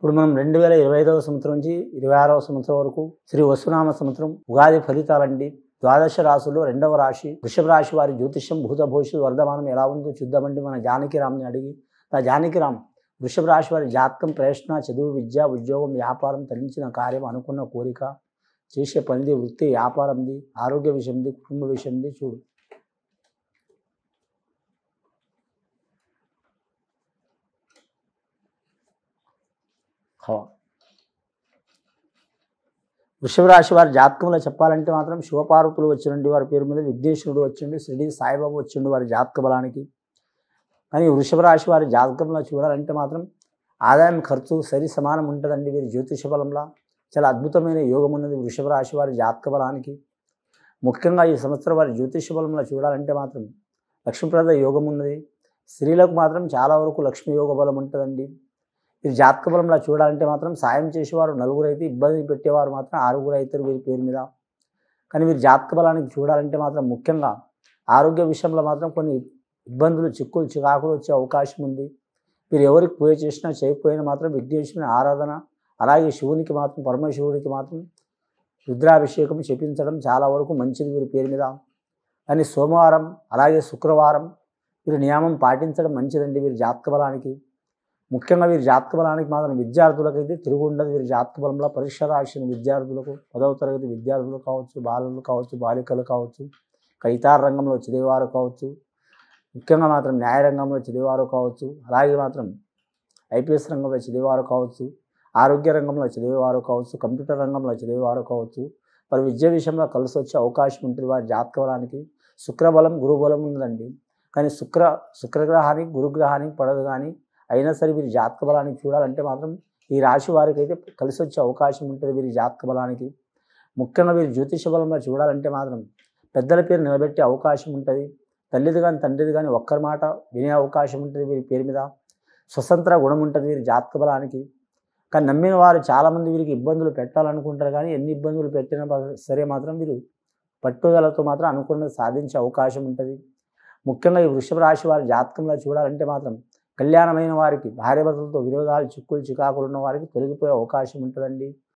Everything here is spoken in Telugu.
ఇప్పుడు మనం 2025వ సంవత్సరం నుంచి 26వ సంవత్సరం వరకు శ్రీ వసునామ సంవత్సరం ఉగాది ఫలితాలండి. ద్వాదశ రాశుల్లో రెండవ రాశి వృషభ రాశి వారి జ్యోతిష్యం భూత భవిష్యత్తు వర్ధమానం ఎలా ఉందో చూద్దామండి. మన జానకిరామ్ని అడిగి, నా జానకిరామ్ వృషభ రాశి వారి జాతకం, ప్రయత్న, చదువు, విద్య, ఉద్యోగం, వ్యాపారం, తరించిన కార్యం, అనుకున్న కోరిక, చేసే పనిది, వృత్తి, వ్యాపారంది, ఆరోగ్య విషయంది, కుటుంబ విషయంది చూడు. వృషభ రాశి వారి జాతకంలో చెప్పాలంటే మాత్రం శివపార్వతులు వచ్చిండి, వారి పేరు మీద విఘ్నేశ్వరుడు వచ్చిండు, షిరిడి సాయిబాబు వచ్చిండు వారి జాతక బలానికి. కానీ వృషభ రాశి వారి జాతకంలో చూడాలంటే మాత్రం ఆదాయం ఖర్చు సరి సమానం ఉంటుందండి. వీరి జ్యోతిష బలంలో చాలా అద్భుతమైన యోగం ఉన్నది వృషభ రాశి వారి జాతక బలానికి. ముఖ్యంగా ఈ సంవత్సరం వారి జ్యోతిష బలంలో చూడాలంటే మాత్రం లక్ష్మీప్రద యోగం ఉన్నది. స్త్రీలకు మాత్రం చాలా వరకు లక్ష్మీ యోగ బలం ఉంటుందండి. వీరి జాతక బలంలో చూడాలంటే మాత్రం సాయం చేసేవారు నలుగురు అయితే, ఇబ్బంది పెట్టేవారు మాత్రం ఆరుగురు అవుతారు వీరి పేరు మీద. కానీ వీరి జాతక బలానికి చూడాలంటే మాత్రం ముఖ్యంగా ఆరోగ్య విషయంలో మాత్రం కొన్ని ఇబ్బందులు, చిక్కులు, చికాకులు వచ్చే అవకాశం ఉంది. మీరు ఎవరికి పూజ చేసినా చేయకపోయినా మాత్రం విఘ్నేశ్వరుని ఆరాధన, అలాగే శివునికి మాత్రం, పరమశివుడికి మాత్రం రుద్రాభిషేకం చేపించడం చాలా వరకు మంచిది వీరి పేరు మీద. కానీ సోమవారం అలాగే శుక్రవారం వీరి నియమం పాటించడం మంచిదండి వీరి జాతక బలానికి. ముఖ్యంగా వీరి జాతక బలానికి మాత్రం విద్యార్థులకైతే తిరుగు ఉండదు. వీరి జాతక బలంలో పరీక్ష రాసిన విద్యార్థులకు, 10వ తరగతి విద్యార్థులు కావచ్చు, బాలలు కావచ్చు, బాలికలు కావచ్చు, ఇతర రంగంలో చదివేవారు కావచ్చు, ముఖ్యంగా మాత్రం న్యాయ రంగంలో చదివేవారు కావచ్చు, అలాగే మాత్రం ఐపీఎస్ రంగంలో చదివేవారు కావచ్చు, ఆరోగ్య రంగంలో చదివేవారు కావచ్చు, కంప్యూటర్ రంగంలో చదివేవారు కావచ్చు, వారి విద్య విషయంలో కలిసి వచ్చే అవకాశం ఉంటుంది వారి జాతక బలానికి. శుక్రబలం, గురుబలం ఉందండి. కానీ శుక్రగ్రహానికి, గురుగ్రహానికి పడదు. కానీ అయినా సరే వీరి జాతక బలానికి చూడాలంటే మాత్రం ఈ రాశి వారికి అయితే కలిసి వచ్చే అవకాశం ఉంటుంది వీరి జాతక బలానికి. ముఖ్యంగా వీరి జ్యోతిష బలంలో చూడాలంటే మాత్రం పెద్దల పేరు నిలబెట్టే అవకాశం ఉంటుంది. తల్లిది కానీ తండ్రిది కానీ ఒక్కరి మాట వినే అవకాశం ఉంటుంది వీరి పేరు మీద. స్వతంత్ర గుణం ఉంటుంది వీరి జాతక బలానికి. కానీ నమ్మిన వారు చాలామంది వీరికి ఇబ్బందులు పెట్టాలనుకుంటారు. కానీ ఎన్ని ఇబ్బందులు పెట్టినా సరే మాత్రం వీరు పట్టుదలతో మాత్రం అనుకున్నది సాధించే అవకాశం ఉంటుంది. ముఖ్యంగా ఈ వృషభ రాశి వారి జాతకంలో చూడాలంటే మాత్రం కళ్యాణమైన వారికి, భార్యాభర్తలతో విరోధాలు, చిక్కులు, చికాకులు ఉన్న వారికి తొలగిపోయే అవకాశం ఉంటుందండి.